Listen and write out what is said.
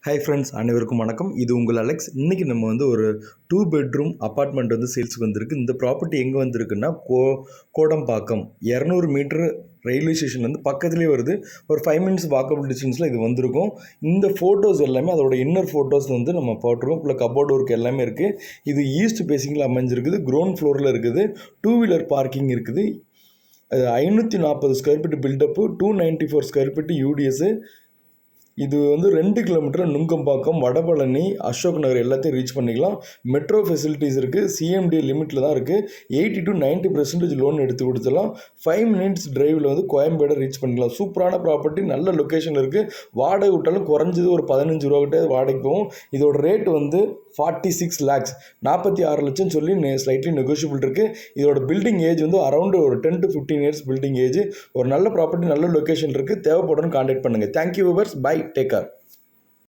Hi friends, அனைவருக்கும் வணக்கம். இது உங்கள் அலெக்ஸ். இன்றைக்கி நம்ம ஒரு 2 பெட்ரூம் அப்பார்ட்மெண்ட் சேல்ஸுக்கு வந்திருக்கு. இந்த ப்ராப்பர்ட்டி எங்கே வந்திருக்குன்னா கோடம்பாக்கம் 200 மீட்டர் ரயில்வே ஸ்டேஷன் பக்கத்துலேயே வருது. ஒரு 5 மினிட்ஸ் வாக்கபிள் டிஸ்டன்ஸில் இது வந்திருக்கும். இந்த ஃபோட்டோஸ் எல்லாமே அதோட இன்னர் ஃபோட்டோஸ் நம்ம போட்டிருக்கோம். இப்போ கபோர்டு ஒர்க் எல்லாமே இருக்குது. இது ஈஸ்ட் பேசிங்கில் அமைஞ்சிருக்குது. கிரவுண்ட் ஃப்ளோரில் இருக்குது. 2 வீலர் பார்க்கிங் இருக்குது. 540 square feet buildup, 294 square feet UDS. இது 2 கிலோமீட்டர் நுங்கம்பாக்கம், வடபழனி, அசோக் நகர் எல்லாத்தையும் ரீச் பண்ணிக்கலாம். மெட்ரோ ஃபெசிலிட்டிஸ் இருக்குது. சிஎம்டி லிமிட்டில் தான் இருக்குது. 80 to 90% லோன் எடுத்து கொடுத்துடலாம். 5 மினிட்ஸ் டிரைவில் கோயம்பேடை ரீச் பண்ணிக்கலாம். சூப்பரான ப்ராப்பர்ட்டி, நல்ல லொக்கேஷன் இருக்குது. வாடகை விட்டாலும் குறைஞ்சது ஒரு 15 ரூபா கிட்டே வாடகை போகும். இதோட ரேட் 46 lakhs, 46 லட்சம் சொல்லி ஸ்லைட்லி நெகோஷியபிள் இருக்குது. இதோட பில்டிங் ஏஜ் அரௌண்ட் ஒரு 10 to 15 இயர்ஸ் பில்டிங் ஏஜ். ஒரு நல்ல ப்ராப்பர்ட்டி, நல்ல லொக்கேஷன் இருக்குது. தேவைப்படணும் கான்டாக்ட் பண்ணுங்கள். Thank you viewers. Bye. Take care.